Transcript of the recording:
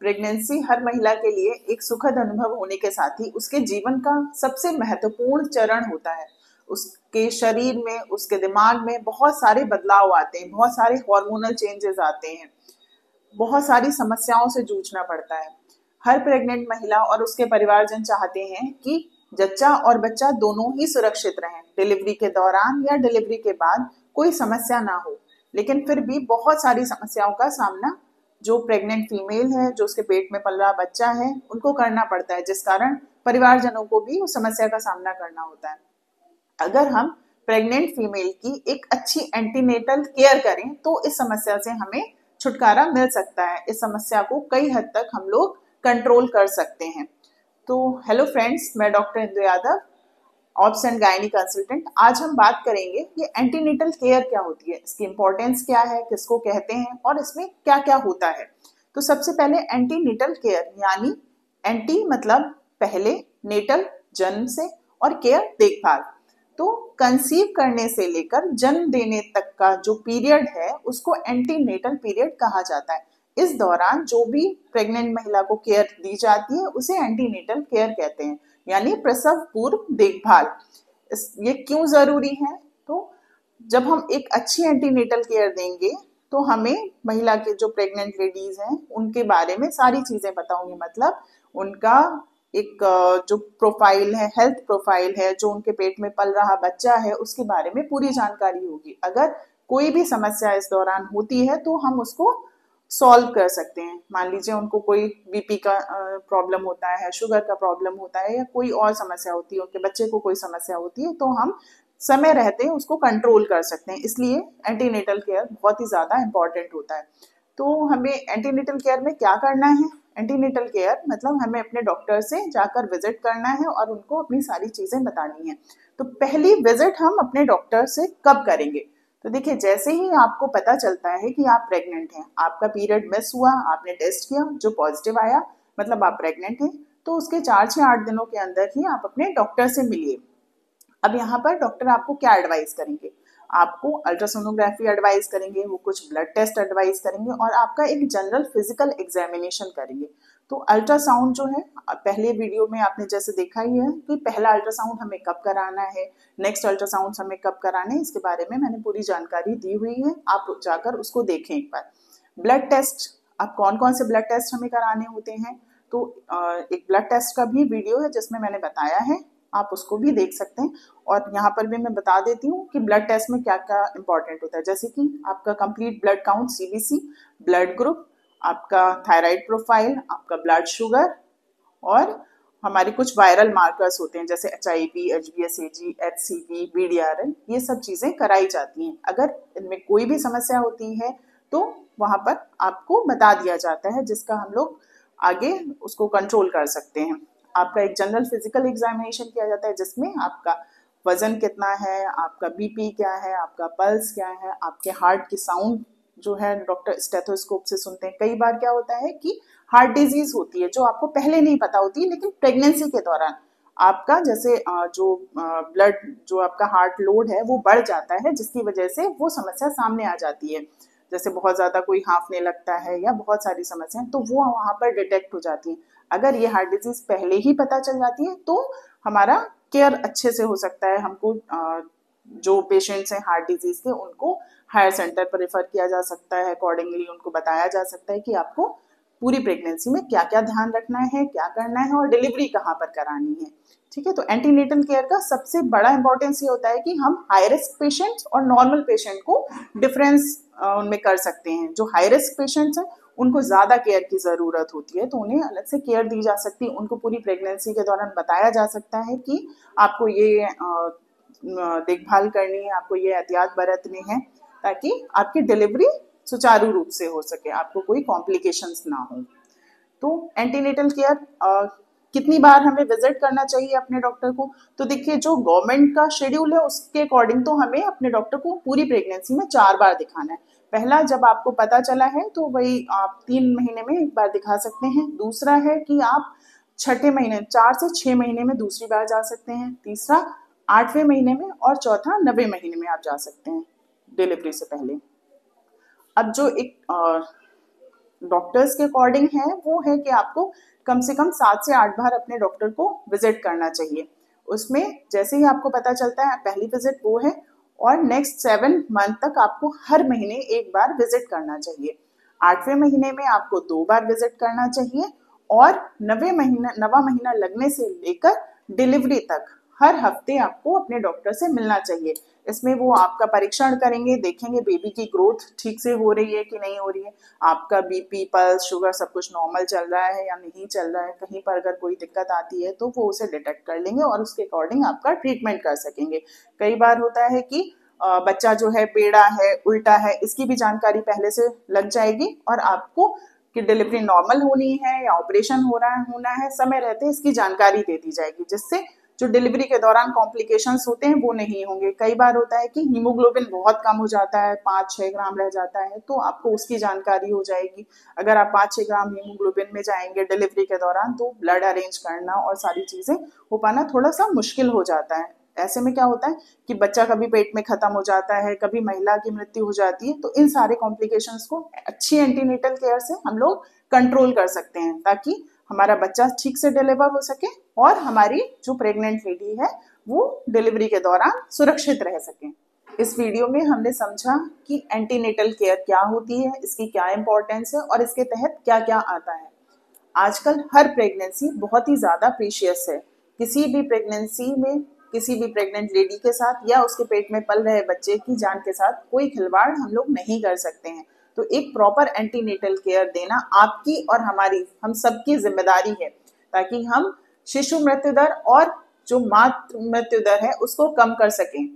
Pregnancy हर महिला के लिए एक सुखद अनुभव होने के साथ ही उसके जीवन का सबसे महत्वपूर्ण चरण होता है। उसके शरीर में, उसके दिमाग में बहुत सारे बदलाव आते हैं, बहुत सारे हार्मोनल चेंजेस आते हैं, बहुत सारी समस्याओं से जूझना पड़ता है। हर प्रेग्नेंट महिला और उसके परिवारजन चाहते हैं कि जच्चा और बच्चा दोनों ही सुरक्षित रहें। डिलीवरी के दौरान या डिलीवरी के बाद कोई समस्या ना हो, लेकिन फिर भी बहुत सारी समस्याओं का सामना जो प्रेग्नेंट फीमेल है, जो उसके पेट में पल रहा बच्चा है, उनको करना पड़ता है, जिस कारण परिवारजनों को भी उस समस्या का सामना करना होता है। अगर हम प्रेग्नेंट फीमेल की एक अच्छी एंटीनेटल केयर करें तो इस समस्या से हमें छुटकारा मिल सकता है। इस समस्या को कई हद तक हम लोग कंट्रोल कर सकते हैं। तो हेलो फ्रेंड्स, मैं doctor Indu Yadav, obs and gynae consultant. आज हम बात करेंगे ये एंटीनेटल केयर क्या होती है, इसकी इंपॉर्टेंस क्या है, किसको कहते हैं और इसमें क्या क्या होता है। तो सबसे पहले एंटीनेटल केयर, यानी एंटी मतलब पहले, नेटल जन्म से, और केयर देखभाल। तो कंसीव करने से लेकर जन्म देने तक का जो पीरियड है उसको एंटीनेटल पीरियड कहा जाता है। इस दौरान जो भी प्रेग्नेंट महिला को केयर दी जाती है उसे एंटीनेटल केयर कहते हैं, यानी प्रसव पूर्व देखभाल। ये क्यों जरूरी है? तो जब हम एक अच्छी एंटीनेटल केयर देंगे तो हमें महिला के जो प्रेग्नेंट लेडीज हैं उनके बारे में सारी चीजें पता होंगी। मतलब उनका एक जो प्रोफाइल है, हेल्थ प्रोफाइल है, जो उनके पेट में पल रहा बच्चा है उसके बारे में पूरी जानकारी होगी। अगर कोई भी समस्या इस दौरान होती है तो हम उसको सॉल्व कर सकते हैं। मान लीजिए उनको कोई बीपी का प्रॉब्लम होता है, शुगर का प्रॉब्लम होता है, या कोई और समस्या होती है, उनके बच्चे को कोई समस्या होती है, तो हम समय रहते उसको कंट्रोल कर सकते हैं। इसलिए एंटीनेटल केयर बहुत ही ज्यादा इंपॉर्टेंट होता है। तो हमें एंटीनेटल केयर में क्या करना है? एंटीनेटल केयर मतलब हमें अपने डॉक्टर से जाकर विजिट करना है और उनको अपनी सारी चीजें बतानी है। तो पहली विजिट हम अपने डॉक्टर से कब करेंगे? तो देखिए, जैसे ही आपको पता चलता है कि आप प्रेग्नेंट हैं, आपका पीरियड मिस हुआ, आपने टेस्ट किया, जो पॉजिटिव आया, मतलब आप प्रेग्नेंट हैं, तो उसके 4 से 8 दिनों के अंदर ही आप अपने डॉक्टर से मिलिए। अब यहाँ पर डॉक्टर आपको क्या एडवाइस करेंगे? आपको अल्ट्रासोनोग्राफी एडवाइस करेंगे, वो कुछ ब्लड टेस्ट एडवाइस करेंगे और आपका एक जनरल फिजिकल एग्जामिनेशन करेंगे। तो अल्ट्रासाउंड जो है, पहले वीडियो में आपने जैसे देखा ही है कि पहला अल्ट्रासाउंड हमें कब कराना है, नेक्स्ट अल्ट्रासाउंड हमें कब कराने हैं, इसके बारे में मैंने पूरी जानकारी दी हुई है, आप जाकर उसको देखें एक बार। ब्लड टेस्ट, अब कौन कौन से ब्लड टेस्ट हमें कराने होते हैं, तो एक ब्लड टेस्ट का भी वीडियो है जिसमें मैंने बताया है, आप उसको भी देख सकते हैं। और यहाँ पर भी मैं बता देती हूँ कि ब्लड टेस्ट में क्या क्या इंपॉर्टेंट होता है, जैसे कि आपका complete blood count CBC, blood group, आपका थायराइड प्रोफाइल, आपका ब्लड शुगर, और हमारे कुछ वायरल मार्कर्स होते हैं जैसे HIV, HbSAg, HCV, VDRL, ये सब चीजें कराई जाती हैं। अगर इनमें कोई भी समस्या होती है तो वहां पर आपको बता दिया जाता है, जिसका हम लोग आगे उसको कंट्रोल कर सकते हैं। आपका एक जनरल फिजिकल एग्जामिनेशन किया जाता है जिसमें आपका वजन कितना है, आपका बीपी क्या है, आपका पल्स क्या है, आपके हार्ट की साउंड जो है डॉक्टर स्टेथोस्कोप से सुनते हैं। कई बार क्या होता है कि हार्ट डिजीज होती है जो आपको पहले नहीं पता होती, लेकिन प्रेगनेंसी के दौरान आपका जैसे जो ब्लड, जो आपका हार्ट लोड है वो बढ़ जाता है, जिसकी वजह से वो समस्या सामने आ जाती है। जैसे बहुत ज्यादा कोई हाँफने लगता है या बहुत सारी समस्याएं, तो वो वहां पर डिटेक्ट हो जाती है। अगर ये हार्ट डिजीज पहले ही पता चल जाती है तो हमारा केयर अच्छे से हो सकता है। हमको जो पेशेंट्स हैं हार्ट डिजीज के, उनको हायर सेंटर पर रेफर किया जा सकता है। अकॉर्डिंगली उनको बताया जा सकता है कि आपको पूरी प्रेगनेंसी में क्या क्या ध्यान रखना है, क्या करना है और डिलीवरी कहाँ पर करानी है। ठीक है, तो एंटीनेटल केयर का सबसे बड़ा इंपॉर्टेंस ये होता है कि हम हाई रिस्क पेशेंट्स और नॉर्मल पेशेंट को डिफरेंस उनमें कर सकते हैं। जो हाई रिस्क पेशेंट्स हैं उनको ज्यादा केयर की जरूरत होती है, तो उन्हें अलग से केयर दी जा सकती है। उनको पूरी प्रेगनेंसी के दौरान बताया जा सकता है कि आपको ये देखभाल करनी है, आपको ये एहतियात बरतने हैं, ताकि आपकी डिलीवरी सुचारू रूप से हो सके, आपको कोई कॉम्प्लिकेशंस ना हो। तो एंटीनेटल केयर कितनी बार हमें विजिट करना चाहिए अपने डॉक्टर को? तो देखिए, जो गवर्नमेंट का शेड्यूल है उसके अकॉर्डिंग तो हमें अपने डॉक्टर को पूरी प्रेगनेंसी में 4 बार दिखाना है। पहला, जब आपको पता चला है तो वही आप 3 महीने में एक बार दिखा सकते हैं। दूसरा है कि आप छठे महीने, 4 से 6 महीने में दूसरी बार जा सकते हैं। तीसरा 8वें महीने में, और चौथा 90 महीने में आप जा सकते हैं डिलीवरी से पहले। अब जो एक डॉक्टर्स के अकॉर्डिंग है वो है कि आपको कम से कम 7 से 8 बार अपने डॉक्टर को विजिट करना चाहिए। उसमें जैसे ही आपको पता चलता है पहली विजिट वो है, और नेक्स्ट 7 मंथ तक आपको हर महीने 1 बार विजिट करना चाहिए। 8वें महीने में आपको 2 बार विजिट करना चाहिए, और 9वां महीना लगने से लेकर डिलीवरी तक हर हफ्ते आपको अपने डॉक्टर से मिलना चाहिए। इसमें वो आपका परीक्षण करेंगे, देखेंगे बेबी की ग्रोथ ठीक से हो रही है कि नहीं हो रही है, आपका बीपी, पल्स, शुगर सब कुछ नॉर्मल चल रहा है या नहीं चल रहा है। कहीं पर अगर कोई दिक्कत आती है तो वो उसे डिटेक्ट कर लेंगे और उसके अकॉर्डिंग आपका ट्रीटमेंट कर सकेंगे। कई बार होता है कि बच्चा जो है टेढ़ा है, उल्टा है, इसकी भी जानकारी पहले से लग जाएगी, और आपको कि डिलीवरी नॉर्मल होनी है या ऑपरेशन होना है, समय रहते इसकी जानकारी दे दी जाएगी, जिससे जो डिलीवरी के दौरान कॉम्प्लिकेशंस होते हैं वो नहीं होंगे। कई बार होता है कि हीमोग्लोबिन बहुत कम हो जाता है, 5-6 ग्राम रह जाता है, तो आपको उसकी जानकारी हो जाएगी। अगर आप 5-6 ग्राम हीमोग्लोबिन में जाएंगे डिलीवरी के दौरान तो ब्लड अरेंज करना और सारी चीजें हो पाना थोड़ा सा मुश्किल हो जाता है। ऐसे में क्या होता है कि बच्चा कभी पेट में खत्म हो जाता है, कभी महिला की मृत्यु हो जाती है। तो इन सारे कॉम्प्लिकेशंस को अच्छी एंटीनेटल केयर से हम लोग कंट्रोल कर सकते हैं, ताकि हमारा बच्चा ठीक से डिलीवर हो सके और हमारी जो प्रेग्नेंट लेडी है वो डिलीवरी के दौरान सुरक्षित रह सके। इस वीडियो में हमने समझा कि एंटीनेटल केयर क्या होती है, इसकी क्या इंपॉर्टेंस है और इसके तहत क्या क्या आता है। आजकल हर प्रेगनेंसी बहुत ही ज्यादा प्रीशियस है। किसी भी प्रेगनेंसी में किसी भी प्रेग्नेंट लेडी के साथ या उसके पेट में पल रहे बच्चे की जान के साथ कोई खिलवाड़ हम लोग नहीं कर सकते हैं। तो एक प्रॉपर एंटीनेटल केयर देना आपकी और हमारी, हम सबकी जिम्मेदारी है, ताकि हम शिशु मृत्यु दर और जो मातृ मृत्यु दर है उसको कम कर सकें।